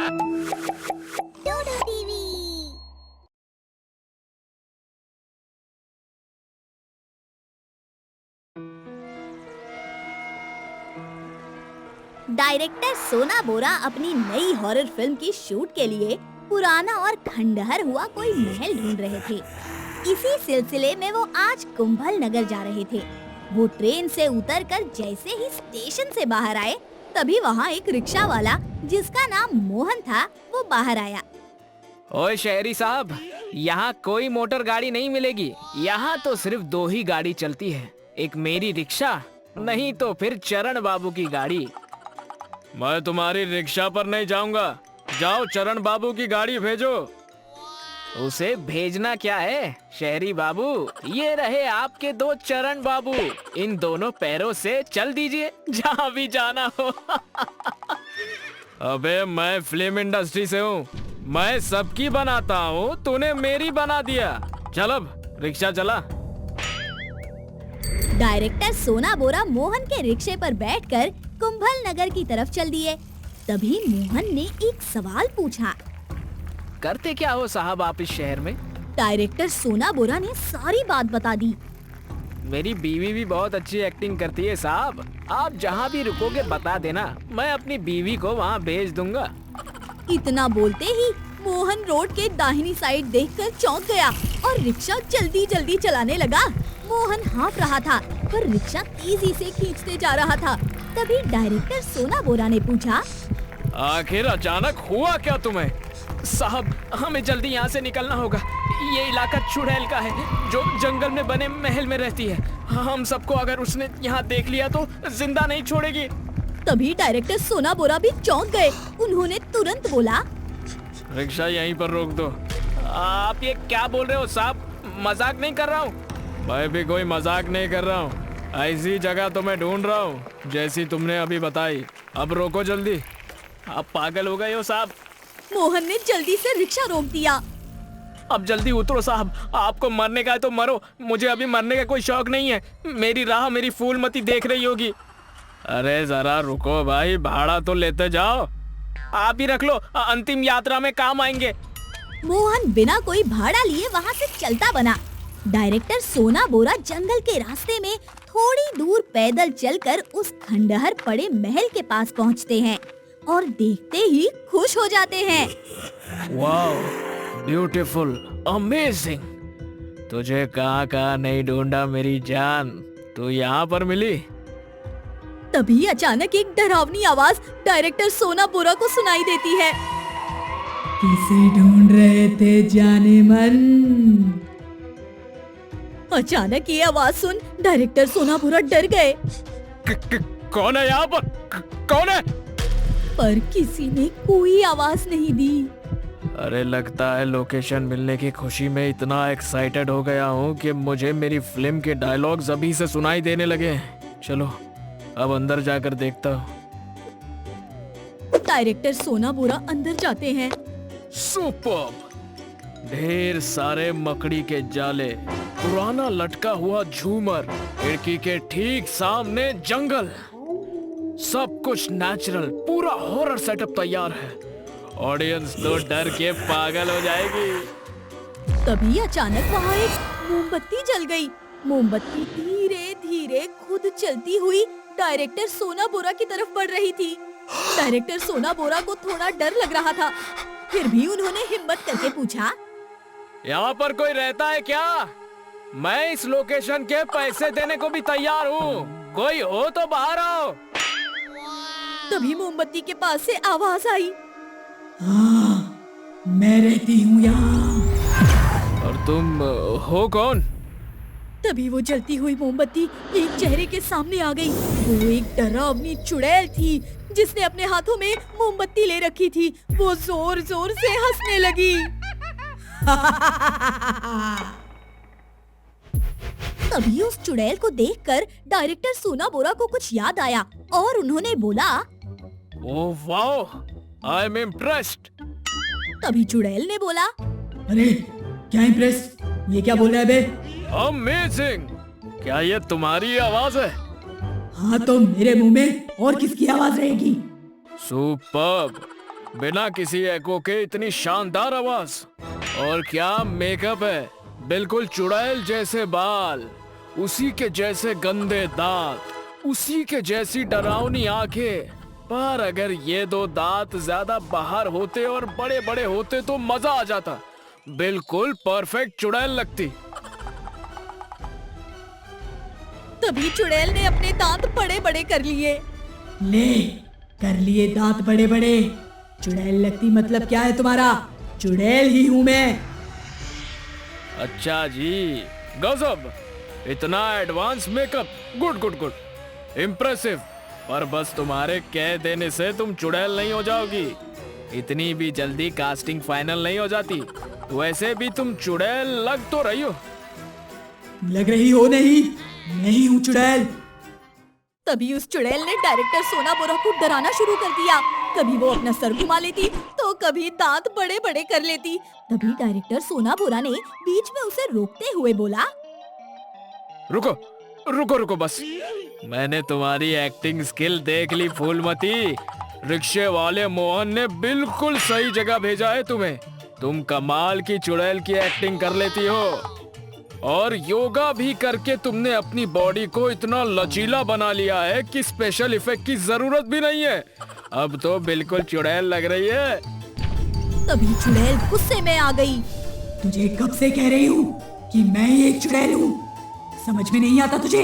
डोडो TV. Director सोना बोरा अपनी नई हॉरर फिल्म की शूट के लिए पुराना और खंडहर हुआ कोई महल ढूंढ रहे थे। इसी सिलसिले में वो आज कुंभल नगर जा रहे थे। वो ट्रेन से उतरकर जैसे ही स्टेशन से बाहर आए, तभी वहाँ एक रिक्शा वाला जिसका नाम मोहन था, वो बाहर आया। ओए शहरी साहब, यहाँ कोई मोटर गाड़ी नहीं मिलेगी। यहाँ तो सिर्फ 2 ही गाड़ी चलती है, एक मेरी रिक्शा, नहीं तो फिर चरण बाबू की गाड़ी। मैं तुम्हारी रिक्शा पर नहीं जाऊंगा। जाओ चरण बाबू की गाड़ी भेजो। उसे भेजना क्या है शहरी बाबू, ये रहे आपके 2 चरण बाबू। इन दोनों पैरों से चल दीजिए जहाँ भी जाना हो। अबे मैं फिल्म इंडस्ट्री से हूँ, मैं सबकी बनाता हूँ, तूने मेरी बना दिया। चल अब रिक्शा चला। डायरेक्टर सोना बोरा मोहन के रिक्शे पर बैठकर कुंभल नगर की तरफ चल दिए। तभी मोहन ने एक सवाल पूछा। करते क्या हो साहब आप इस शहर में? डायरेक्टर सोना बोरा ने सारी बात बता दी। मेरी बीवी भी बहुत अच्छी एक्टिंग करती है साहब। आप जहाँ भी रुकोगे बता देना, मैं अपनी बीवी को वहाँ भेज दूंगा। इतना बोलते ही मोहन रोड के दाहिनी साइड देखकर चौंक गया और रिक्शा जल्दी जल्दी चलाने लगा। मोहन हाँफ रहा था पर रिक्शा तेजी से खींचते जा रहा था। तभी डायरेक्टर सोना बोरा ने पूछा, आखिर अचानक हुआ क्या तुम्हें? साहब हमें जल्दी यहाँ से निकलना होगा। ये इलाका चुड़ैल का है जो जंगल में बने महल में रहती है। हम सबको अगर उसने यहाँ देख लिया तो जिंदा नहीं छोड़ेगी। तभी डायरेक्टर सोना बोरा भी चौंक गए। उन्होंने तुरंत बोला, रिक्शा यहीं पर रोक दो। आप ये क्या बोल रहे हो साहब? मजाक नहीं कर रहा हूँ। मैं भी कोई मजाक नहीं कर रहा हूँ। ऐसी जगह तो मैं ढूंढ रहा हूँ जैसी तुमने अभी बताई। अब रोको जल्दी। आप पागल हो गए हो साहब। मोहन ने जल्दी से रिक्शा रोक दिया। अब जल्दी उतरो साहब, आपको मरने का है तो मरो, मुझे अभी मरने का कोई शौक नहीं है। मेरी राह मेरी फूलमती देख रही होगी। अरे जरा रुको भाई, भाड़ा तो लेते जाओ। आप ही रख लो, अंतिम यात्रा में काम आएंगे। मोहन बिना कोई भाड़ा लिए वहाँ से चलता बना। डायरेक्टर सोना बोरा जंगल के रास्ते में थोड़ी दूर पैदल चलकर उस खंडहर पड़े महल के पास पहुँचते हैं और देखते ही खुश हो जाते हैं। Wow, beautiful, amazing. तुझे कहाँ नहीं ढूंढा मेरी जान, तू यहाँ पर मिली। तभी अचानक एक डरावनी आवाज डायरेक्टर सोना बोरा को सुनाई देती है। किसे ढूंढ रहे थे जाने मन? अचानक ये आवाज सुन डायरेक्टर सोना बोरा डर गए। कौन है यहाँ पर? कौन है? पर किसी ने कोई आवाज नहीं दी। अरे लगता है लोकेशन मिलने की खुशी में इतना एक्साइटेड हो गया हूँ कि मुझे मेरी फिल्म के डायलॉग्स अभी से सुनाई देने लगे हैं। चलो अब अंदर जाकर देखता हूँ। डायरेक्टर सोना बोरा अंदर जाते हैं। सुपर्ब! ढेर सारे मकड़ी के जाले, पुराना लटका हुआ झूमर, खिड़की के ठीक सामने जंगल, सब कुछ नेचुरल, पूरा हॉरर सेटअप तैयार है। ऑडियंस तो डर के पागल हो जाएगी। तभी अचानक वहाँ एक मोमबत्ती जल गई। मोमबत्ती धीरे धीरे खुद चलती हुई डायरेक्टर सोना बोरा की तरफ बढ़ रही थी। डायरेक्टर सोना बोरा को थोड़ा डर लग रहा था, फिर भी उन्होंने हिम्मत करके पूछा, यहाँ पर कोई रहता है क्या? मैं इस लोकेशन के पैसे देने को भी तैयार हूँ, कोई हो तो बाहर आओ। तभी मोमबत्ती के पास से आवाज आई, हाँ, मैं रहती हूँ यहाँ। और तुम हो कौन? तभी वो जलती हुई मोमबत्ती एक चेहरे के सामने आ गई। वो एक डरावनी चुड़ैल थी जिसने अपने हाथों में मोमबत्ती ले रखी थी। वो जोर जोर से हंसने लगी। तभी उस चुड़ैल को देखकर डायरेक्टर सोना बोरा को कुछ याद आया और उन्होंने बोला, oh wow, I am impressed. तभी चुड़ैल ने बोला, अरे क्या इम्प्रेस? ये क्या बोल रहा है बे? अमेजिंग! क्या ये तुम्हारी आवाज है? हाँ तो मेरे मुंह में और किसकी आवाज रहेगी? सुपर्ब! बिना किसी एको के इतनी शानदार आवाज, और क्या मेकअप है, बिल्कुल चुड़ैल जैसे बाल, उसी के जैसे गंदे दांत, उसी के जैसी डरावनी आंखें। पर अगर ये दो दांत ज्यादा बाहर होते और बड़े बड़े होते तो मजा आ जाता। बिल्कुल परफेक्ट चुड़ैल लगती। तभी चुड़ैल ने अपने दांत बड़े बड़े कर लिए। ले, कर लिए दांत बड़े बड़े। चुड़ैल लगती मतलब क्या है तुम्हारा? चुड़ैल ही हूं मैं। अच्छा जी, गजब, इतना advance makeup, good good good, impressive. पर बस तुम्हारे कह देने से तुम चुड़ैल नहीं हो जाओगी। इतनी भी जल्दी कास्टिंग फाइनल नहीं हो जाती। वैसे भी तुम चुड़ैल लग तो रही हो। लग रही हो नहीं, नहीं हूँ चुड़ैल। तभी उस चुड़ैल ने डायरेक्टर सोना बोरा को डराना शुरू कर दिया। कभी वो अपना सर घुमा लेती तो कभी दांत बड़े बड़े कर लेती। तभी डायरेक्टर सोना बोरा ने बीच में उसे रोकते हुए बोला, रुको रुको रुको, बस मैंने तुम्हारी एक्टिंग स्किल देख ली फूलमती। रिक्शे वाले मोहन ने बिल्कुल सही जगह भेजा है तुम्हें। तुम कमाल की चुड़ैल की एक्टिंग कर लेती हो, और योगा भी करके तुमने अपनी बॉडी को इतना लचीला बना लिया है कि स्पेशल इफेक्ट की जरूरत भी नहीं है। अब तो बिल्कुल चुड़ैल लग रही है। तभी चुड़ैल गुस्से में आ गई। तुझे कब से कह रही हूँ कि मैं ही एक चुड़ैल हूँ? समझ में नहीं आता तुझे?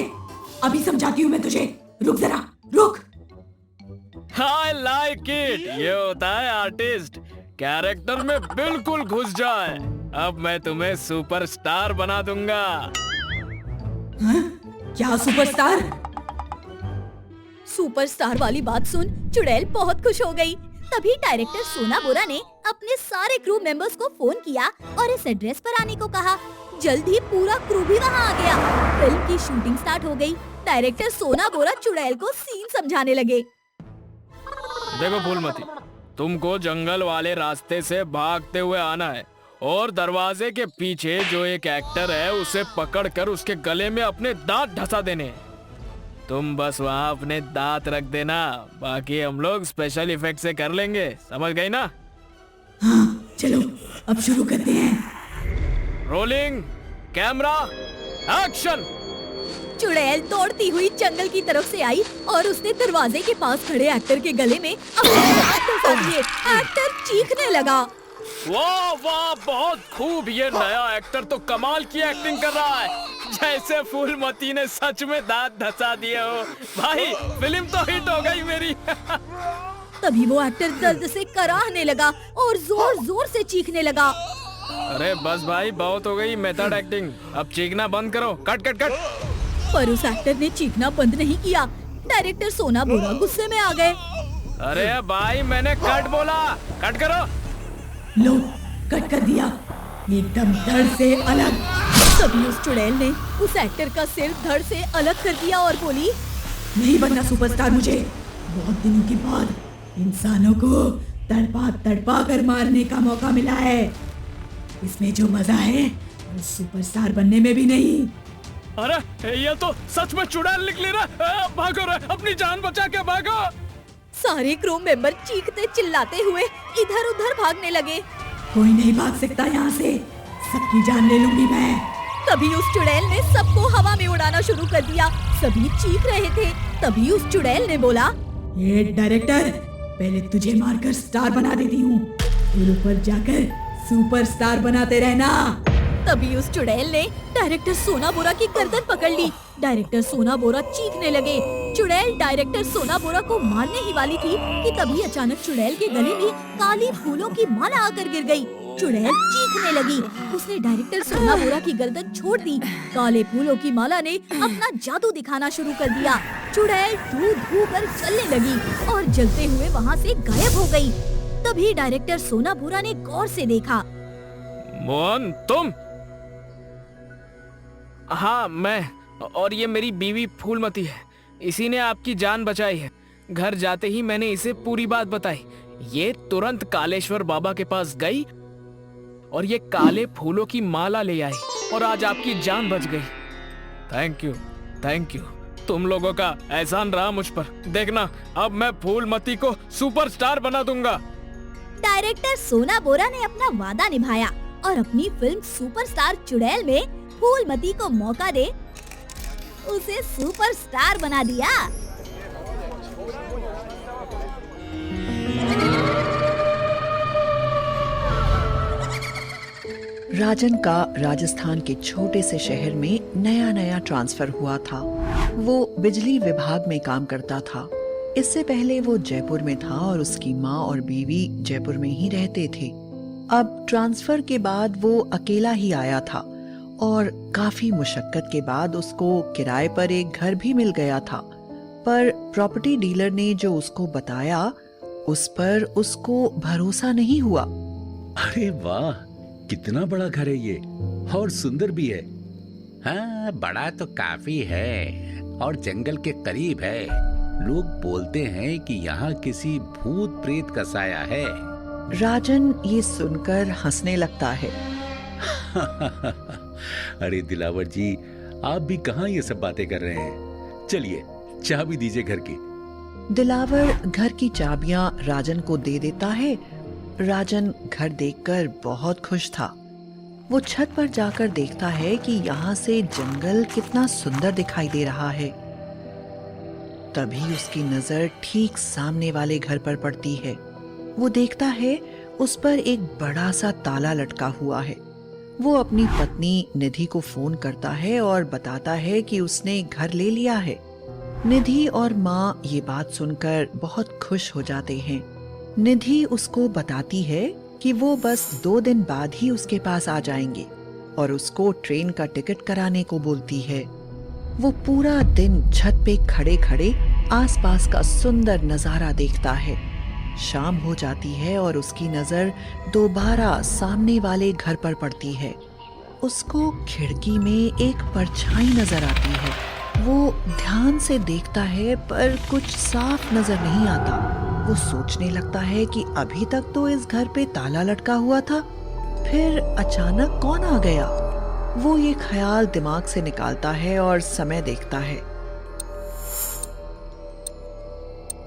अभी समझाती हूँ मैं तुझे। रुक जरा, रुक। I like it। ये होता है आर्टिस्ट, कैरेक्टर में बिल्कुल घुस जाए। अब मैं तुम्हें सुपरस्टार बना दूंगा। हाँ? क्या सुपरस्टार? सुपरस्टार वाली बात सुन चुड़ैल बहुत खुश हो गई। तभी डायरेक्टर सोना बोरा ने अपने सारे क्रू मेंबर्स को फोन किया और इस एड्रेस पर आने को कहा। जल्द ही पूरा क्रू भी वहाँ आ गया। फिल्म की शूटिंग स्टार्ट हो गई। डायरेक्टर सोना बोरा चुड़ैल को सीन समझाने लगे। देखो फूलमती, तुमको जंगल वाले रास्ते से भागते हुए आना है, और दरवाजे के पीछे जो एक एक्टर है उसे पकड़कर उसके गले में अपने दांत धंसा देने हैं। तुम बस वहाँ अपने दांत रख देना, बाकी हम लोग स्पेशल इफेक्ट से कर लेंगे। समझ गई ना? हाँ, चलो अब शुरू करते हैं। Rolling, camera, action. चुड़ैल दौड़ती हुई जंगल की तरफ से आई और उसने दरवाजे के पास खड़े एक्टर के गले में अपने दांत धंसा दिए। एक्टर चीखने लगा। वाह वाह, बहुत खूब। ये नया एक्टर तो कमाल की एक्टिंग कर रहा है, जैसे फूलमती ने सच में दांत धंसा दिए हो। भाई, फिल्म तो हिट हो गई मेरी। तभी वो एक्टर दर्द से कराहने लगा और जोर जोर से चीखने लगा। अरे बस भाई, बहुत हो गई मेथड एक्टिंग, अब चीखना बंद करो। Cut cut cut. पर उस एक्टर ने चीखना बंद नहीं किया। डायरेक्टर सोना बोरा गुस्से में आ गए। अरे भाई, मैंने कट बोला, कट करो। लो, कट कर दिया, एकदम धड़ से अलग। तभी उस चुड़ैल ने उस एक्टर का सिर धड़ से अलग कर दिया और बोली, नहीं बनना सुपरस्टार मुझे। बहुत दिनों के बाद इंसानों को तड़पा तड़पा कर मारने का मौका मिला है। इसमें जो मजा है वो सुपरस्टार बनने में भी नहीं। अरे ये तो सच में चुड़ैल निकली रे। भागो रे, अपनी जान बचा के भागो। सारे क्रू मेंबर चीखते चिल्लाते हुए इधर उधर भागने लगे। कोई नहीं भाग सकता यहाँ से, सबकी जान ले लूंगी मैं। तभी उस चुड़ैल ने सबको हवा में उड़ाना शुरू कर दिया। सभी चीख रहे थे। तभी उस चुड़ैल ने बोला, ये डायरेक्टर, पहले तुझे मारकर स्टार बना देती हूँ, फिर ऊपर जाकर सुपरस्टार बनाते रहना। तभी उस चुड़ैल ने डायरेक्टर सोना बोरा की गर्दन पकड़ ली। डायरेक्टर सोना बोरा चीखने लगे। चुड़ैल डायरेक्टर सोना बोरा को मारने ही वाली थी कि तभी अचानक चुड़ैल के गले में काली फूलों की माला आकर गिर गई। चुड़ैल चीखने लगी। उसने डायरेक्टर सोना बोरा की गर्दन छोड़ दी। काले फूलों की माला ने अपना जादू दिखाना शुरू कर दिया। चुड़ैल धू धू कर जलने लगी और जलते हुए वहाँ से गायब हो गई। तभी डायरेक्टर सोना बोरा ने गौर से देखा। मोहन, तुम? हाँ, मैं, और ये मेरी बीवी फूलमती है। इसी ने आपकी जान बचाई है। घर जाते ही मैंने इसे पूरी बात बताई। ये तुरंत कालेश्वर बाबा के पास गई और ये काले फूलों की माला ले आई और आज आपकी जान बच गई। Thank you, thank you. तुम लोगों का एहसान रहा मुझ पर। देखना, अब मैं फूलमती को सुपरस्टार बना दूंगा। डायरेक्टर सोना बोरा ने अपना वादा निभाया और अपनी फिल्म सुपरस्टार चुड़ैल में फूलमती को मौका दे उसे सुपरस्टार बना दिया। राजन का राजस्थान के छोटे से शहर में नया नया ट्रांसफर हुआ था। वो बिजली विभाग में काम करता था। इससे पहले वो जयपुर में था और उसकी माँ और बीवी जयपुर में ही रहते थे। अब ट्रांसफर के बाद वो अकेला ही आया था और काफी मुशक्कत के बाद उसको किराए पर एक घर भी मिल गया था। पर प्रॉपर्टी डीलर ने जो उसको बताया उस पर उसको भरोसा नहीं हुआ। अरे वाह, कितना बड़ा घर है ये और सुंदर भी है। हाँ, बड़ा तो काफी है और जंगल के करीब है। लोग बोलते हैं कि यहाँ किसी भूत प्रेत का साया है। राजन ये सुनकर हंसने लगता है। अरे दिलावर जी, आप भी कहाँ ये सब बातें कर रहे हैं? चलिए चाबी दीजिए घर की। दिलावर घर की चाबियां राजन को दे देता है। राजन घर देखकर बहुत खुश था। वो छत पर जाकर देखता है कि यहाँ से जंगल कितना सुंदर दिखाई दे रहा है। तभी उसकी नजर ठीक सामने वाले घर पर पड़ती है। वो देखता है उस पर एक बड़ा सा ताला लटका हुआ है। वो अपनी पत्नी निधि को फोन करता है और बताता है कि उसने घर ले लिया है। निधि और माँ ये बात सुनकर बहुत खुश हो जाते हैं। निधि उसको बताती है कि वो बस 2 दिन बाद ही उसके पास आ जाएंगे और उसको ट्रेन का टिकट कराने को बोलती है। वो पूरा दिन छत पे खड़े खड़े आसपास का सुंदर नजारा देखता है। शाम हो जाती है और उसकी नजर दोबारा सामने वाले घर पर पड़ती है। उसको खिड़की में एक परछाई नजर आती है। वो ध्यान से देखता है पर कुछ साफ नजर नहीं आता। वो सोचने लगता है कि अभी तक तो इस घर पे ताला लटका हुआ था, फिर अचानक कौन आ गया। वो ये ख्याल दिमाग से निकालता है और समय देखता है।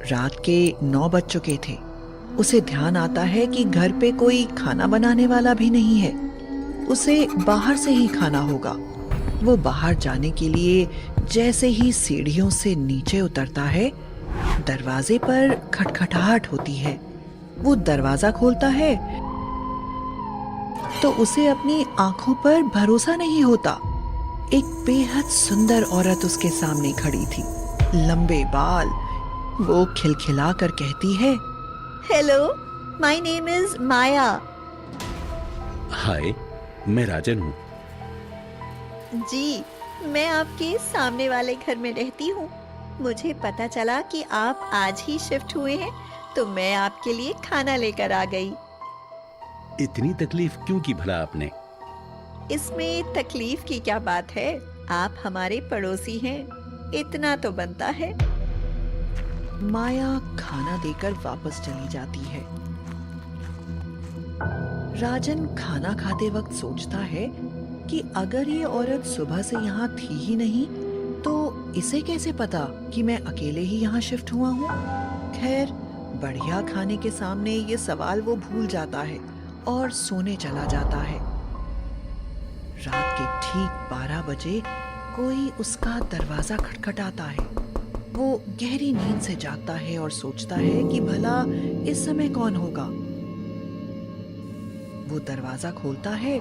रात के 9 बज चुके थे। उसे ध्यान आता है कि घर पे कोई खाना बनाने वाला भी नहीं है। उसे बाहर से ही खाना होगा। वो बाहर जाने के लिए जैसे ही सीढ़ियों से नीचे उतरता है, दरवाजे पर खटखटाहट होती है। वो दरवाजा खोलता है तो उसे अपनी आंखों पर भरोसा नहीं होता। एक बेहद सुंदर औरत उसके सामने खड़ी थी, लंबे बाल। वो खिलखिला कर कहती है, हेलो, माय नेम इज माया। हाय, मैं राजन हूँ। जी, मैं आपके सामने वाले घर में रहती हूँ। मुझे पता चला कि आप आज ही शिफ्ट हुए हैं, तो मैं आपके लिए खाना लेकर आ गई। इतनी तकलीफ क्यों की भला आपने? इसमें तकलीफ की क्या बात है? आप हमारे पड़ोसी हैं, इतना तो बनता है। माया खाना देकर वापस चली जाती है। राजन खाना खाते वक्त सोचता है कि अगर ये औरत सुबह से यहाँ थी ही नहीं तो इसे कैसे पता कि मैं अकेले ही यहाँ शिफ्ट हुआ हूँ। खैर, बढ़िया खाने के सामने ये सवाल वो भूल जाता है और सोने चला जाता है। रात के ठीक 12 बजे कोई उसका दरवाजा खटखटाता है। वो गहरी नींद से जागता है और सोचता है कि भला इस समय कौन होगा। वो दरवाजा खोलता है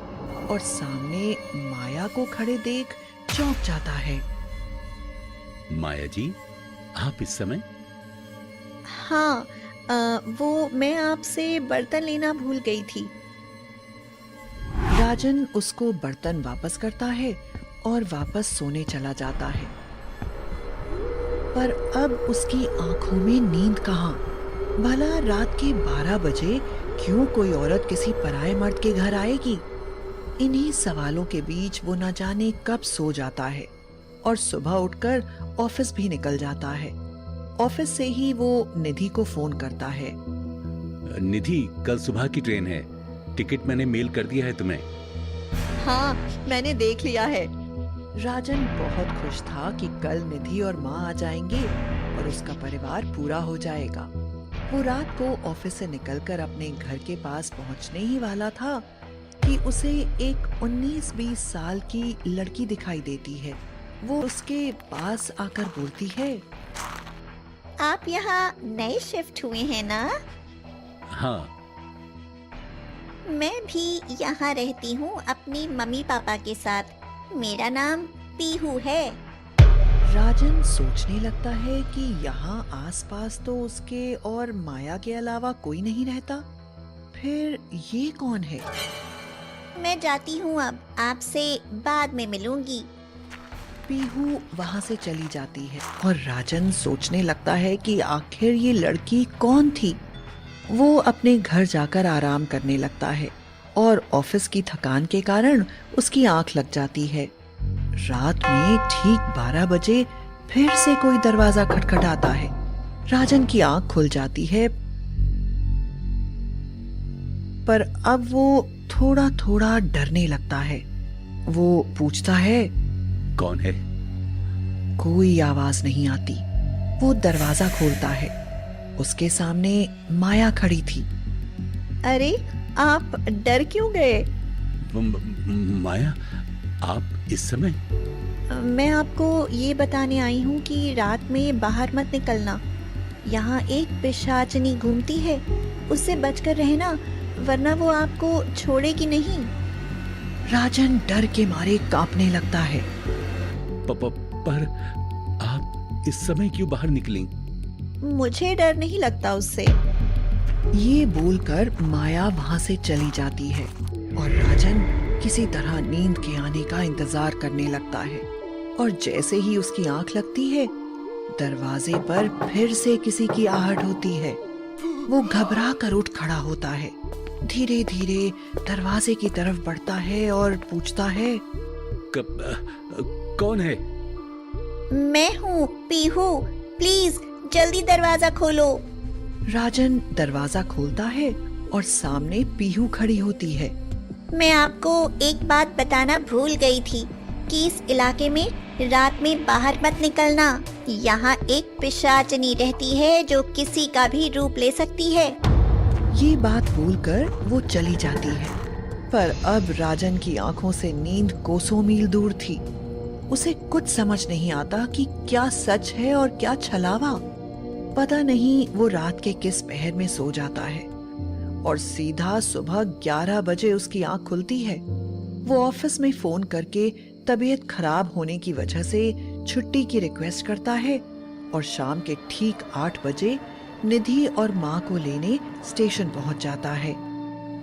और सामने माया को खड़े देख चौंक जाता है। माया जी, आप इस समय? हाँ, वो मैं आपसे बर्तन लेना भूल गई थी। राजन उसको बर्तन वापस करता है और वापस सोने चला जाता है। पर अब उसकी आंखों में नींद कहाँ। भला रात के 12 बजे क्यों कोई औरत किसी पराये मर्द के घर आएगी। इन्हीं सवालों के बीच वो न जाने कब सो जाता है और सुबह उठकर ऑफिस भी निकल जाता है। ऑफिस से ही वो निधि को फोन करता है। निधि, कल सुबह की ट्रेन है। टिकट मैंने मेल कर दिया है तुम्हें। हाँ, मैंने देख लिया है। राजन बहुत खुश था कि कल निधि और माँ आ जाएंगे और उसका परिवार पूरा हो जाएगा। वो रात को ऑफिस से निकलकर अपने घर के पास पहुंचने ही वाला था कि उसे एक 19-20 साल की लड़की दिखाई देती है। वो उसके पास आकर बोलती है, आप यहाँ नए शिफ्ट हुए हैं ना? हाँ, मैं भी यहाँ रहती हूँ अपनी मम्मी पापा के साथ। मेरा नाम पीहू है। राजन सोचने लगता है कि यहाँ आसपास तो उसके और माया के अलावा कोई नहीं रहता। फिर ये कौन है? मैं जाती हूँ अब, आपसे बाद में मिलूंगी। पीहू वहाँ से चली जाती है और राजन सोचने लगता है कि आखिर ये लड़की कौन थी। वो अपने घर जाकर आराम करने लगता है और ऑफिस की थकान के कारण उसकी आंख लग जाती है। रात में ठीक 12 बजे फिर से कोई दरवाजा खटखटाता है। राजन की आंख खुल जाती है, पर अब वो थोड़ा थोड़ा डरने लगता है। वो पूछता है, कौन है? कोई आवाज नहीं आती। वो दरवाजा खोलता है। उसके सामने माया खड़ी थी। अरे, आप डर क्यों गए? माया, आप इस समय? मैं आपको ये बताने आई हूँ कि रात में बाहर मत निकलना। यहाँ एक पिशाचनी घूमती है, उससे बचकर रहना, वरना वो आपको छोड़ेगी नहीं। राजन डर के मारे कांपने लगता है। पर आप इस समय क्यों बाहर निकली? मुझे डर नहीं लगता उससे। ये बोलकर माया वहां से चली जाती है और राजन किसी तरह नींद के आने का इंतजार करने लगता है। और जैसे ही उसकी आंख लगती है, दरवाजे पर फिर से किसी की आहट होती है। वो घबरा कर उठ खड़ा होता है, धीरे धीरे दरवाजे की तरफ बढ़ता है और पूछता है, कौन है? मैं हूँ पीहू, प्लीज जल्दी दरवाजा खोलो। राजन दरवाजा खोलता है और सामने पीहू खड़ी होती है। मैं आपको एक बात बताना भूल गई थी कि इस इलाके में रात में बाहर मत निकलना। यहाँ एक पिशाचनी रहती है जो किसी का भी रूप ले सकती है। ये बात बोलकर वो चली जाती है, पर अब राजन की आंखों से नींद कोसों मील दूर थी। उसे कुछ समझ नहीं आता कि क्या सच है और क्या छलावा। पता नहीं वो रात के किस पहर में सो जाता है और सीधा सुबह 11 बजे उसकी आंख खुलती है। वो ऑफिस में फोन करके तबीयत खराब होने की वजह से छुट्टी की रिक्वेस्ट करता है और शाम के ठीक 8 बजे निधि और माँ को लेने स्टेशन पहुंच जाता है।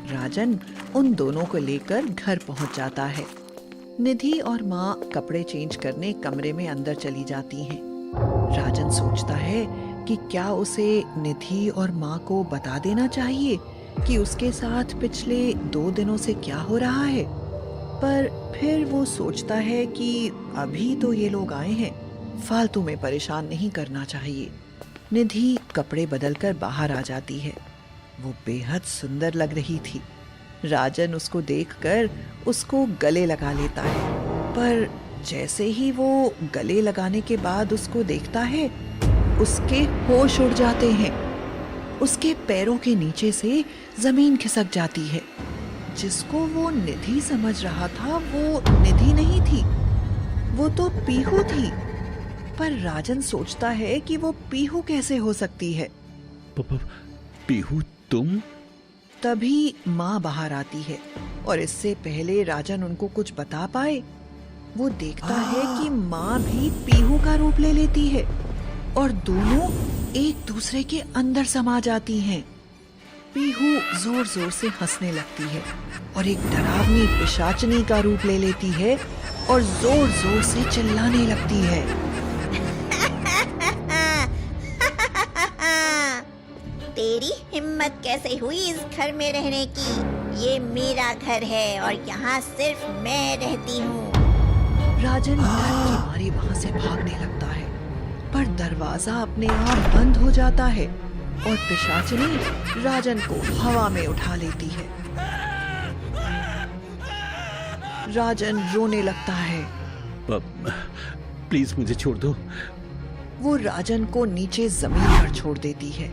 राजन उन दोनों को लेकर घर पहुंच जाता है। निधि और माँ कपड़े चेंज करने कमरे में अंदर चली जाती हैं। राजन सोचता है कि क्या उसे निधि और माँ को बता देना चाहिए कि उसके साथ पिछले 2 दिनों से क्या हो रहा है, पर फिर वो सोचता है कि अभी तो ये लोग आए हैं, फालतू में परेशान नहीं करना चाहिए। निधि कपड़े बदलकर बाहर आ जाती है। वो बेहद सुंदर लग रही थी। राजन उसको देखकर उसको गले लगा लेता है, पर जैसे ही वो गले लगाने के बाद उसको देखता है, उसके होश उड़ जाते हैं। उसके पैरों के नीचे से जमीन खिसक जाती है। जिसको वो निधि समझ रहा था वो निधि नहीं थी, वो तो पीहू थी। पर राजन सोचता है कि वो पीहू कैसे हो सकती है। पीहू, तुम? तभी माँ बाहर आती है और इससे पहले राजन उनको कुछ बता पाए, वो देखता है कि माँ भी पीहू का रूप ले लेती है और दोनों एक दूसरे के अंदर समा जाती हैं। पीहू जोर जोर से हंसने लगती है और एक डरावनी पिशाचनी का रूप ले लेती है और जोर जोर से चिल्लाने लगती है। तेरी हिम्मत कैसे हुई इस घर में रहने की? ये मेरा घर है और यहाँ सिर्फ मैं रहती हूँ। राजन डर के मारे वहाँ से भागने लगता है, पर दरवाजा अपने आप बंद हो जाता है और पिशाचनी राजन को हवा में उठा लेती है। राजन रोने लगता है। प्लीज मुझे छोड़ दो। वो राजन को नीचे जमीन पर छोड़ देती है।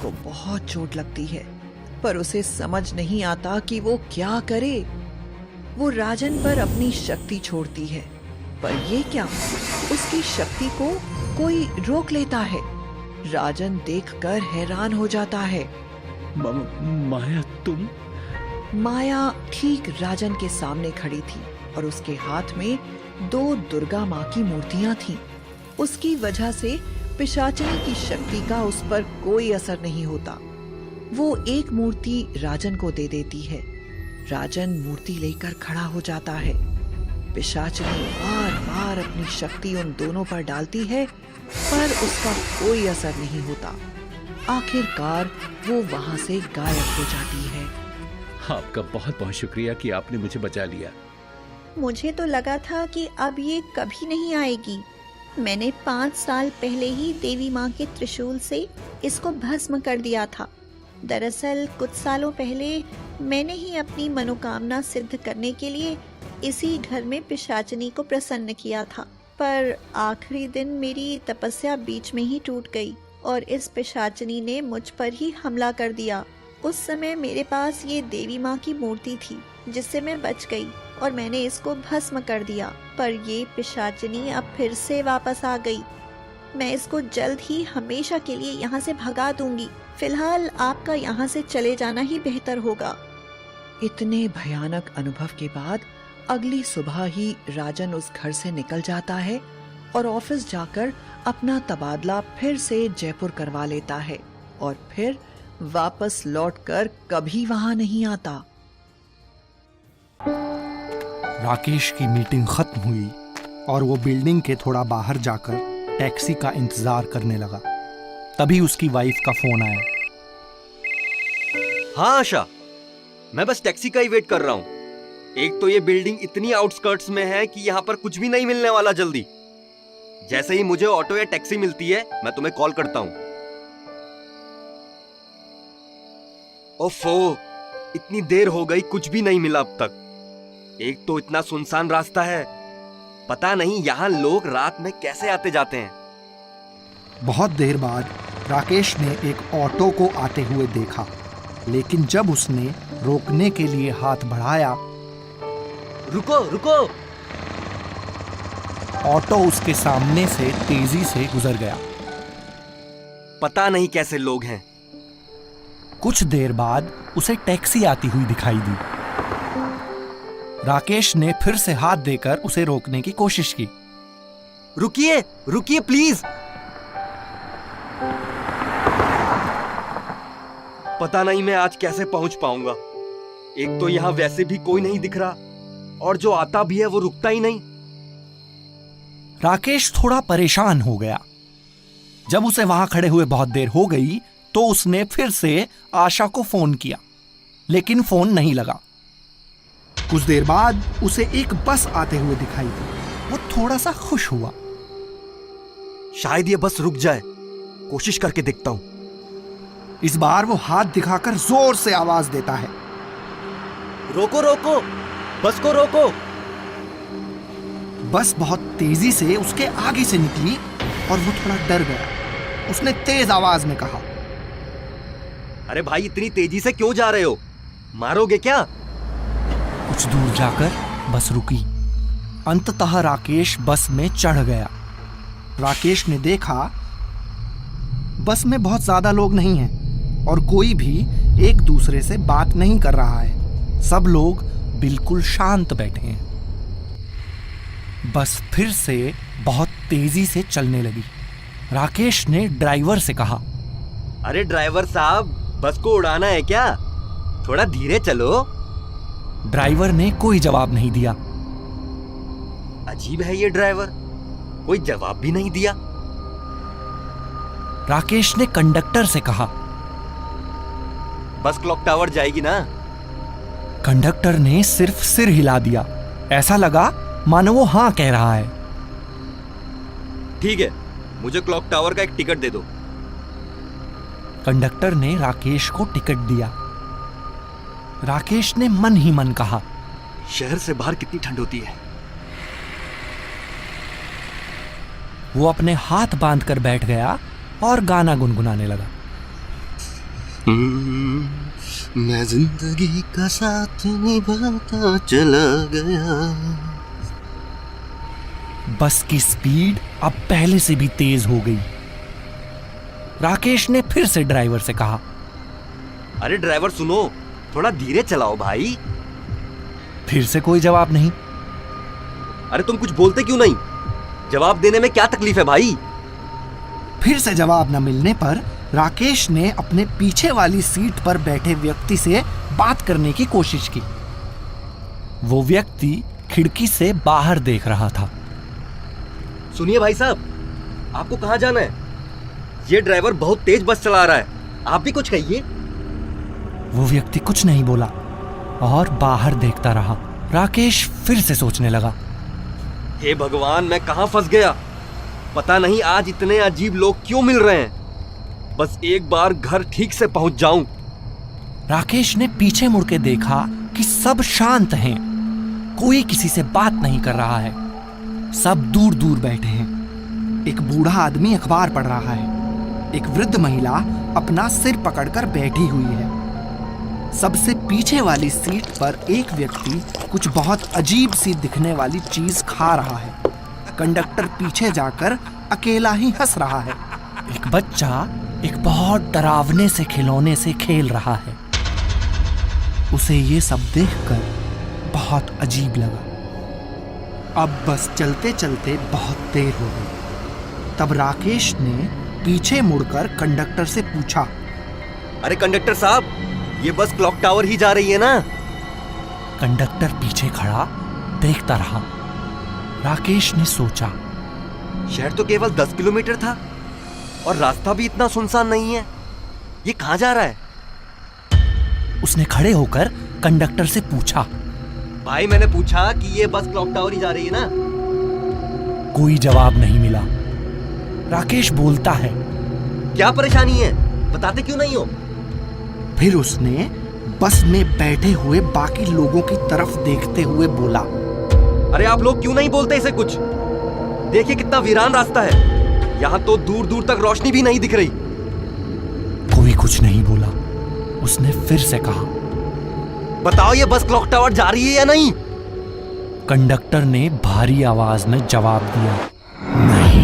को बहुत चोट लगती है, पर उसे समझ नहीं आता कि वो क्या करे। वो राजन पर अपनी शक्ति छोड़ती है, पर ये क्या, उसकी शक्ति को कोई रोक लेता है। राजन देखकर हैरान हो जाता है। माया तुम? माया ठीक राजन के सामने खड़ी थी और उसके हाथ में 2 दुर्गा माँ की मूर्तियां थीं। उसकी वजह से पिशाचिनी की शक्ति का उस पर कोई असर नहीं होता। वो एक मूर्ति राजन को दे देती है। राजन मूर्ति लेकर खड़ा हो जाता है। पिशाचिनी बार बार अपनी शक्ति उन दोनों पर डालती है, पर उसका कोई असर नहीं होता। आखिरकार वो वहां से गायब हो जाती है। आपका बहुत बहुत शुक्रिया कि आपने मुझे बचा लिया। मुझे तो लगा था कि अब ये कभी नहीं आएगी। मैंने 5 साल पहले ही देवी माँ के त्रिशूल से इसको भस्म कर दिया था। दरअसल कुछ सालों पहले मैंने ही अपनी मनोकामना सिद्ध करने के लिए इसी घर में पिशाचिनी को प्रसन्न किया था, पर आखिरी दिन मेरी तपस्या बीच में ही टूट गई और इस पिशाचिनी ने मुझ पर ही हमला कर दिया। उस समय मेरे पास ये देवी माँ की मूर्ति थी जिससे मैं बच गई और मैंने इसको भस्म कर दिया, पर ये पिशाचिनी अब फिर से वापस आ गई। मैं इसको जल्द ही हमेशा के लिए यहाँ से भगा दूंगी। फिलहाल आपका यहाँ से चले जाना ही बेहतर होगा। इतने भयानक अनुभव के बाद अगली सुबह ही राजन उस घर से निकल जाता है और ऑफिस जाकर अपना तबादला फिर से जयपुर करवा लेता है और फिर वापस लौटकर कभी वहां नहीं आता। राकेश की मीटिंग खत्म हुई और वो बिल्डिंग के थोड़ा बाहर जाकर टैक्सी का इंतजार करने लगा। तभी उसकी वाइफ का फोन आया। हाँ आशा, मैं बस टैक्सी का ही वेट कर रहा हूँ। एक तो ये बिल्डिंग इतनी आउटस्कर्ट्स में है कि यहाँ पर कुछ भी नहीं मिलने वाला जल्दी। जैसे ही मुझे ऑटो या टैक्सी मिलती है मैं तुम्हें कॉल करता हूँ। ओफो, इतनी देर हो गई, कुछ भी नहीं मिला अब तक। एक तो इतना सुनसान रास्ता है, पता नहीं यहाँ लोग रात में कैसे आते जाते हैं। बहुत देर बाद राकेश ने एक ऑटो को आते हुए देखा, लेकिन जब उसने रोकने के लिए हाथ बढ़ाया, रुको रुको, ऑटो उसके सामने से तेजी से गुजर गया। पता नहीं कैसे लोग हैं। कुछ देर बाद उसे टैक्सी आती हुई दिखाई दी। राकेश ने फिर से हाथ देकर उसे रोकने की कोशिश की। रुकिए रुकिए प्लीज। पता नहीं मैं आज कैसे पहुंच पाऊंगा। एक तो यहाँ वैसे भी कोई नहीं दिख रहा और जो आता भी है वो रुकता ही नहीं। राकेश थोड़ा परेशान हो गया। जब उसे वहां खड़े हुए बहुत देर हो गई तो उसने फिर से आशा को फोन किया, लेकिन फोन नहीं लगा। कुछ देर बाद उसे एक बस आते हुए दिखाई दी। वो थोड़ा सा खुश हुआ। शायद ये बस रुक जाए, कोशिश करके देखता हूं। इस बार वो हाथ दिखाकर जोर से आवाज देता है, रोको रोको, बस को रोको। बस बहुत तेजी से उसके आगे से निकली और वो थोड़ा डर गया। उसने तेज आवाज में कहा, अरे भाई, इतनी तेजी से क्यों जा रहे हो? मारोगे क्या? कुछ दूर जाकर बस रुकी। अंततः राकेश बस में चढ़ गया। राकेश ने देखा बस में बहुत ज्यादा लोग नहीं हैं और कोई भी एक दूसरे से बात नहीं कर रहा है। सब लोग बिल्कुल शांत बैठे हैं। बस फिर से बहुत तेजी से चलने लगी। राकेश ने ड्राइवर से कहा, अरे ड्राइवर साहब, बस को उड़ाना है क्या? थोड़ा धीरे चलो। ड्राइवर ने कोई जवाब नहीं दिया। अजीब है ये ड्राइवर, कोई जवाब भी नहीं दिया। राकेश ने कंडक्टर से कहा, बस क्लॉक टावर जाएगी ना? कंडक्टर ने सिर्फ सिर हिला दिया। ऐसा लगा मानो वो हाँ कह रहा है। ठीक है, मुझे क्लॉक टावर का एक टिकट दे दो। कंडक्टर ने राकेश को टिकट दिया। राकेश ने मन ही मन कहा, शहर से बाहर कितनी ठंड होती है। वो अपने हाथ बांधकर बैठ गया और गाना गुनगुनाने लगा। मैं जिंदगी का साथ निभाता चला गया। बस की स्पीड अब पहले से भी तेज हो गई। राकेश ने फिर से ड्राइवर से कहा, अरे ड्राइवर सुनो, थोड़ा धीरे चलाओ भाई। फिर से कोई जवाब नहीं। अरे तुम कुछ बोलते क्यों नहीं? जवाब देने में क्या तकलीफ है भाई? फिर से जवाब न मिलने पर राकेश ने अपने पीछे वाली सीट पर बैठे व्यक्ति से बात करने की कोशिश की। वो व्यक्ति खिड़की से बाहर देख रहा था। सुनिए भाई साहब, आपको कहाँ जाना है? ये ड्राइवर बहुत तेज बस चला रहा है, आप भी कुछ कहिए। वो व्यक्ति कुछ नहीं बोला और बाहर देखता रहा। राकेश फिर से सोचने लगा, हे भगवान, मैं कहाँ फंस गया? पता नहीं आज इतने अजीब लोग क्यों मिल रहे हैं। बस एक बार घर ठीक से पहुंच जाऊं। राकेश ने पीछे मुड़ के देखा कि सब शांत हैं। कोई किसी से बात नहीं कर रहा है। सब दूर दूर बैठे हैं। एक बूढ़ा आदमी अखबार पढ़ रहा है। एक वृद्ध महिला अपना सिर पकड़कर बैठी हुई है। सबसे पीछे वाली सीट पर एक व्यक्ति कुछ बहुत अजीब सी दिखने वाली चीज खा रहा है। कंडक्टर पीछे जाकर अकेला ही हंस रहा है। एक बच्चा एक बहुत डरावने से खिलौने से खेल रहा है। उसे ये सब देखकर बहुत अजीब लगा। अब बस चलते चलते बहुत देर हो गई। तब राकेश ने पीछे मुड़कर कंडक्टर से पूछा, अरे कंडक्टर साहब, ये बस क्लॉक टावर ही जा रही है ना? कंडक्टर पीछे खड़ा देखता रहा। राकेश ने सोचा, शहर तो केवल 10 किलोमीटर था और रास्ता भी इतना सुनसान नहीं है। ये कहाँ जा रहा है? उसने खड़े होकर कंडक्टर से पूछा, भाई मैंने पूछा कि ये बस क्लॉक टावर ही जा रही है ना? कोई जवाब नहीं मिला। राकेश बोलता है, क्या परेशानी है, बताते क्यों नहीं हो? फिर उसने बस में बैठे हुए बाकी लोगों की तरफ देखते हुए बोला, अरे आप लोग क्यों नहीं बोलते इसे कुछ? देखिए कितना वीरान रास्ता है। यहाँ तो दूर दूर तक रोशनी भी नहीं दिख रही। कोई कुछ नहीं बोला। उसने फिर से कहा, बताओ ये बस क्लॉक टावर जा रही है या नहीं? कंडक्टर ने भारी आवाज में जवाब दिया, नहीं।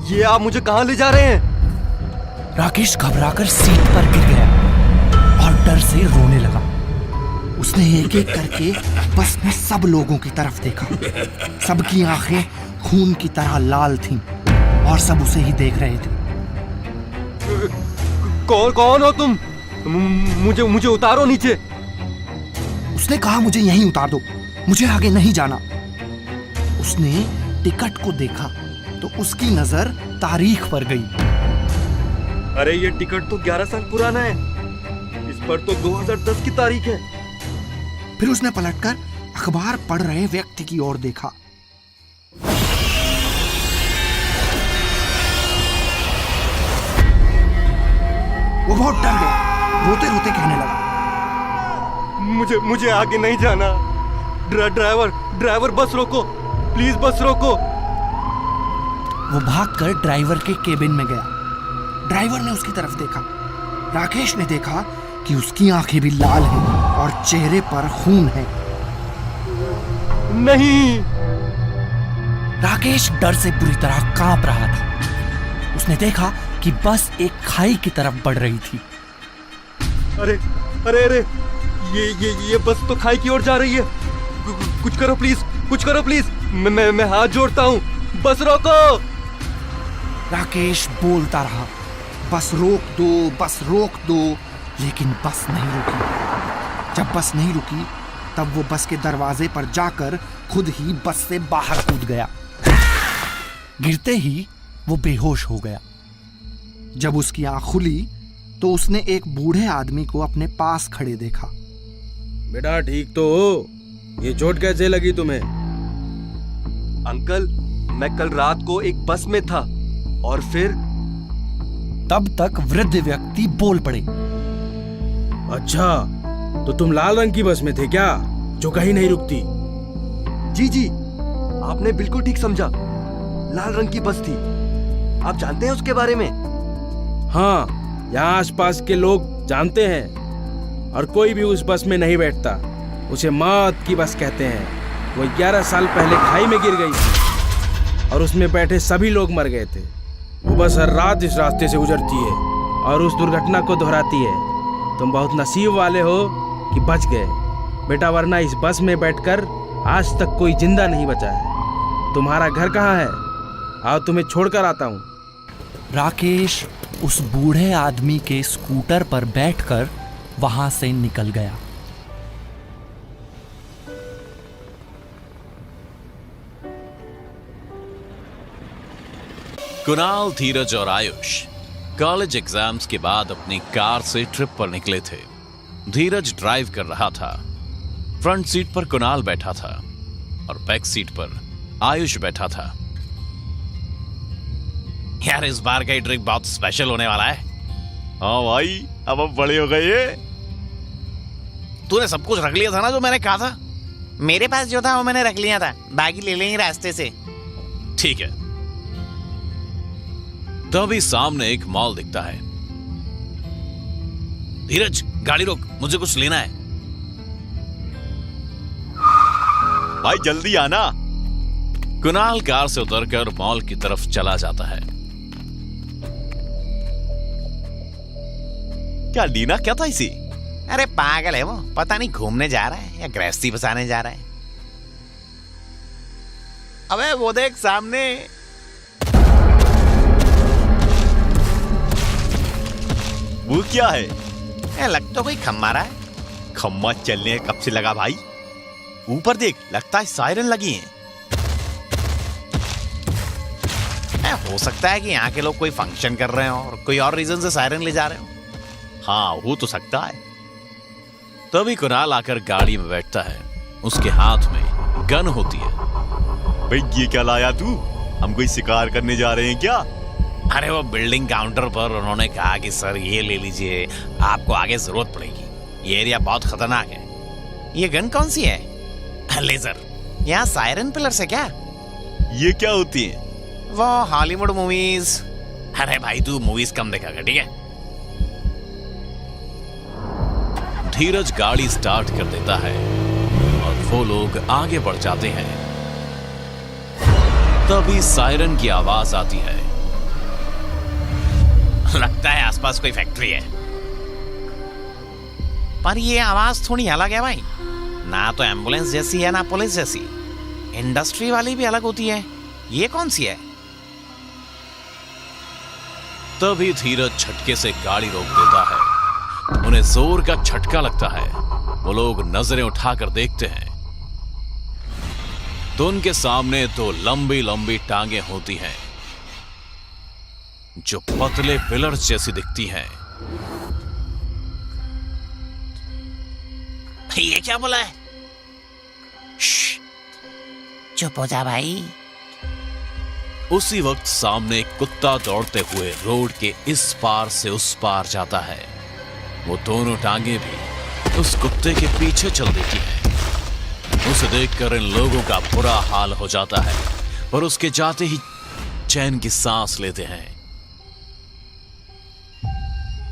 ये आप मुझे कहाँ ले जा रहे हैं? राकेश घबराकर सीट पर गिर गया और डर से रोने लगा। उसने एक एक करके बस में सब लोगों की तरफ देखा। सबकी आंखें खून की तरह लाल थीं और सब उसे ही देख रहे थे। कौन हो तुम? मुझे उतारो नीचे। उसने कहा, मुझे यहीं उतार दो, मुझे आगे नहीं जाना। उसने टिकट को देखा तो उसकी नजर तारीख पर गई। अरे ये टिकट तो 11 साल पुराना है। इस पर तो 2010 की तारीख है। फिर उसने पलटकर अखबार पढ़ रहे व्यक्ति की ओर देखा। वो बहुत डर गया, रोते रोते कहने लगा, मुझे आगे नहीं जाना। ड्राइवर बस रोको, प्लीज बस रोको। वो भागकर ड्राइवर के केबिन में गया। ड्राइवर ने उसकी तरफ देखा। राकेश ने देखा कि उसकी आंखें भी लाल हैं और चेहरे पर खून है। नहीं। राकेश डर से पूरी तरह कांप रहा था। उसने देखा कि बस एक खाई की तरफ बढ़ रही थी। अरे ये बस तो खाई की ओर जा रही है। कुछ करो प्लीज। मैं हाथ जोड़ता हूँ, बस रोको। राकेश बोलता रहा, बस रोक दो, लेकिन बस नहीं रुकी। जब बस नहीं रुकी तब वो बस के दरवाजे पर जाकर खुद ही बस से बाहर कूद गया। गिरते ही वो बेहोश हो गया। जब उसकी आंख खुली तो उसने एक बूढ़े आदमी को अपने पास खड़े देखा। बेटा ठीक तो हो? ये चोट कैसे लगी तुम्हें? अंकल, मैं कल रात को एक बस में था और फिर। तब तक वृद्ध व्यक्ति बोल पड़े, अच्छा, तो तुम लाल रंग की बस में थे क्या, जो कहीं नहीं रुकती? जी, आपने बिल्कुल ठीक समझा। लाल रंग की बस थी। आप जानते हैं उसके बारे में? हाँ, यहाँ आसपास के लोग जानते हैं और कोई भी उस बस में नहीं बैठता। उसे मौत की बस कहते हैं। वो 11 साल पहले खाई में गिर गई और उसमें बैठे सभी लोग मर गए थे। वो बस हर रात इस रास्ते से गुजरती है और उस दुर्घटना को दोहराती है। तुम बहुत नसीब वाले हो कि बच गए बेटा, वरना इस बस में बैठकर आज तक कोई जिंदा नहीं बचा है। तुम्हारा घर कहाँ है? आओ तुम्हें छोड़कर आता हूँ। राकेश उस बूढ़े आदमी के स्कूटर पर बैठकर वहां से निकल गया। कुणाल, धीरज और आयुष कॉलेज एग्जाम्स के बाद अपनी कार से ट्रिप पर निकले थे। धीरज ड्राइव कर रहा था। फ्रंट सीट पर कुणाल बैठा था और बैक सीट पर आयुष बैठा था। यार, इस बार का ट्रिप बहुत स्पेशल होने वाला है। हाँ भाई, अब हम बड़े हो गए। तूने सब कुछ रख लिया था ना जो मैंने कहा था? मेरे पास जो था वो मैंने रख लिया था, बाकी ले लेंगे रास्ते से। ठीक है। तभी सामने एक मॉल दिखता है। धीरज, गाड़ी रोक, मुझे कुछ लेना है। भाई जल्दी आना। कुणाल कार से उतरकर मॉल की तरफ चला जाता है। क्या लीना क्या था इसे? अरे पागल है वो, पता नहीं घूमने जा रहा है या गृहस्थी बसाने जा रहा है। अबे वो देख सामने। वो क्या है? लग तो कोई खम्मा रहा है। खम्मा चलने कब से लगा भाई? ऊपर देख, लगता है सायरन लगी है। हो सकता है कि यहाँ के लोग कोई फंक्शन कर रहे हो और कोई और रीजन से सायरन ले जा रहे हो। हाँ, वो तो सकता है। तभी कुणाल आकर गाड़ी में बैठता है। उसके हाथ में गन होती है। भाई ये क्या लाया तू? हम कोई शिकार करने जा रहे हैं क्या? अरे वो बिल्डिंग काउंटर पर उन्होंने कहा कि सर ये ले लीजिए, आपको आगे जरूरत पड़ेगी, ये एरिया बहुत खतरनाक है। ये गन कौन सी है? लेजर। यहाँ सायरन पिलर से क्या? ये क्या होती है? वो हॉलीवुड मूवीज। अरे भाई तू मूवीज कम देखा कर, ठीक है? धीरज गाड़ी स्टार्ट कर देता है और वो लोग आगे बढ़ जाते हैं। तभी सायरन की आवाज आती है। लगता है आसपास कोई फैक्ट्री है, पर ये आवाज थोड़ी अलग है भाई। ना तो एम्बुलेंस जैसी है ना पुलिस जैसी। इंडस्ट्री वाली भी अलग होती है। ये कौन सी है? तभी धीरज झटके से गाड़ी रोक देता है। उन्हें जोर का झटका लगता है। वो लोग नजरें उठाकर देखते हैं तो उनके सामने दो लंबी लंबी टांगे होती हैं जो पतले पिलर्स जैसी दिखती हैं। ये क्या बोला है? चुप हो जा भाई। उसी वक्त सामने एक कुत्ता दौड़ते हुए रोड के इस पार से उस पार जाता है। वो दोनों टांगे भी उस कुत्ते के पीछे चल देती हैं। उसे देखकर इन लोगों का बुरा हाल हो जाता है, पर उसके जाते ही चैन की सांस लेते हैं।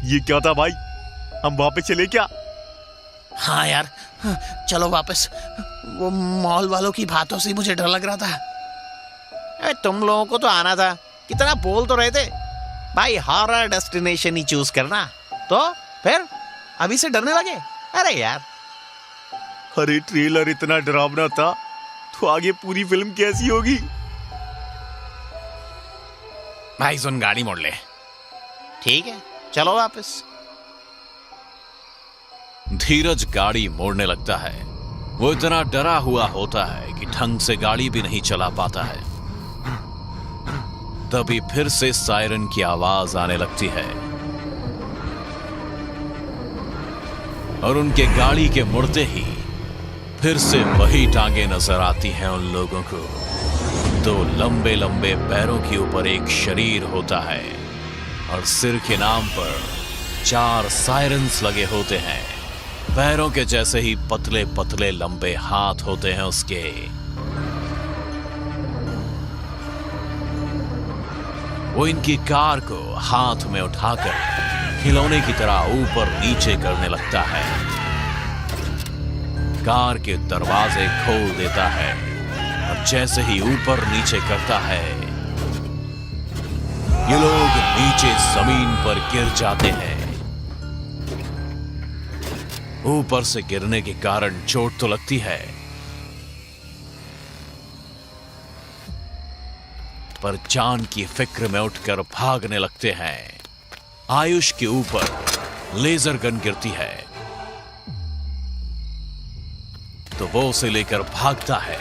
ये क्या था भाई? हम वापस चले क्या? हाँ यार, चलो वापस। वो मॉल वालों की बातों से मुझे डर लग रहा था। अरे तुम लोगों को तो आना था, कितना बोल तो रहे थे भाई, हॉरर डेस्टिनेशन ही चूज करना। तो फिर अभी से डरने लगे? अरे यार, अरे ट्रेलर इतना डरावना था तो आगे पूरी फिल्म कैसी होगी? भाई सुन, गाड़ी मोड़ ले। ठीक है, चलो वापस। धीरज गाड़ी मोड़ने लगता है। वो इतना डरा हुआ होता है कि ढंग से गाड़ी भी नहीं चला पाता है। तभी फिर से सायरन की आवाज आने लगती है और उनके गाड़ी के मुड़ते ही फिर से वही टांगे नजर आती हैं उन लोगों को। दो लंबे लंबे पैरों के ऊपर एक शरीर होता है और सिर के नाम पर 4 सायरन्स लगे होते हैं। पैरों के जैसे ही पतले पतले लंबे हाथ होते हैं उसके। वो इनकी कार को हाथ में उठाकर खिलौने की तरह ऊपर नीचे करने लगता है। कार के दरवाजे खोल देता है और जैसे ही ऊपर नीचे करता है, ये लोग नीचे जमीन पर गिर जाते हैं। ऊपर से गिरने के कारण चोट तो लगती है, पर जान की फिक्र में उठकर भागने लगते हैं। आयुष के ऊपर लेजर गन गिरती है तो वो उसे लेकर भागता है।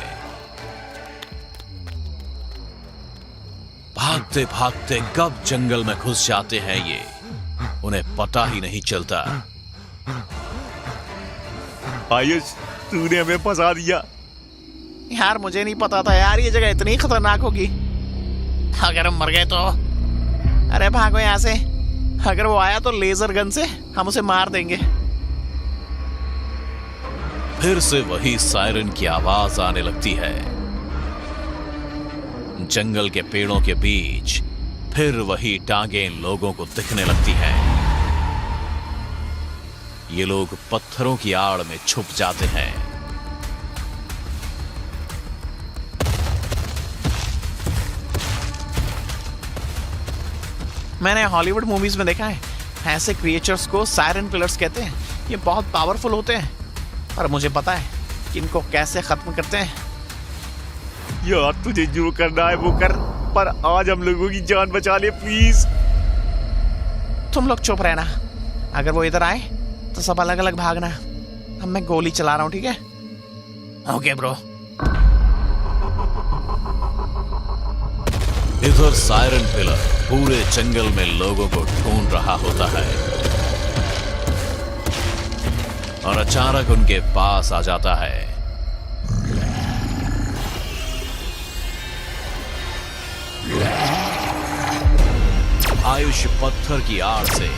भागते भागते कब जंगल में घुस जाते हैं ये उन्हें पता ही नहीं चलता। आयुष, तूने हमें फंसा दिया। यार मुझे नहीं पता था यार ये जगह इतनी खतरनाक होगी। अगर हम मर गए तो? अरे भागो यहाँ से, अगर वो आया तो लेजर गन से हम उसे मार देंगे। फिर से वही सायरन की आवाज आने लगती है। जंगल के पेड़ों के बीच फिर वही टांगे इन लोगों को दिखने लगती हैं। ये लोग पत्थरों की आड़ में छुप जाते हैं। मैंने हॉलीवुड मूवीज में देखा है, ऐसे क्रिएचर्स को सायरन पिलर्स कहते हैं। ये बहुत पावरफुल होते हैं, पर मुझे पता है कि इनको कैसे खत्म करते हैं। यार तुझे जो करना है वो कर, पर आज हम लोगों की जान बचा ले प्लीज। तुम लोग चुप रहना, अगर वो इधर आए तो सब अलग अलग भागना। अब मैं गोली चला रहा हूँ, ठीक है? Okay bro. इधर सायरन पिलर पूरे जंगल में लोगों को ढूंढ रहा होता है और अचानक उनके पास आ जाता है। आयुष पत्थर की आड़ से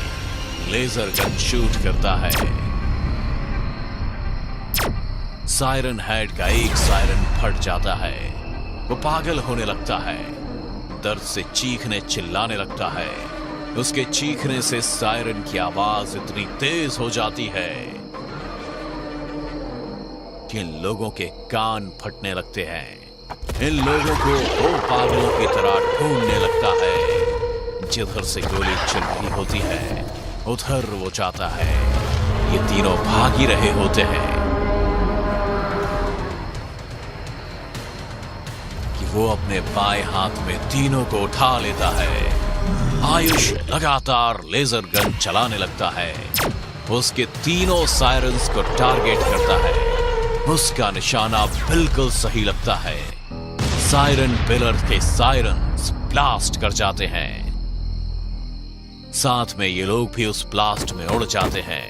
लेजर गन शूट करता है। सायरन हेड का एक सायरन फट जाता है। वो पागल होने लगता है, दर्द से चीखने चिल्लाने लगता है। उसके चीखने से सायरन की आवाज इतनी तेज हो जाती है कि इन लोगों के कान फटने लगते हैं। इन लोगों को वो पागलों की तरह ढूंढने लगता है। जिधर से गोली चल रही होती है उधर वो जाता है। ये तीनों भाग ही रहे होते हैं कि वो अपने बाएं हाथ में तीनों को उठा लेता है। आयुष लगातार लेजर गन चलाने लगता है। उसके तीनों सायरन्स को टारगेट करता है। उसका निशाना बिल्कुल सही लगता है। सायरन पिलर के सायरन्स ब्लास्ट कर जाते हैं। साथ में ये लोग भी उस ब्लास्ट में उड़ जाते हैं।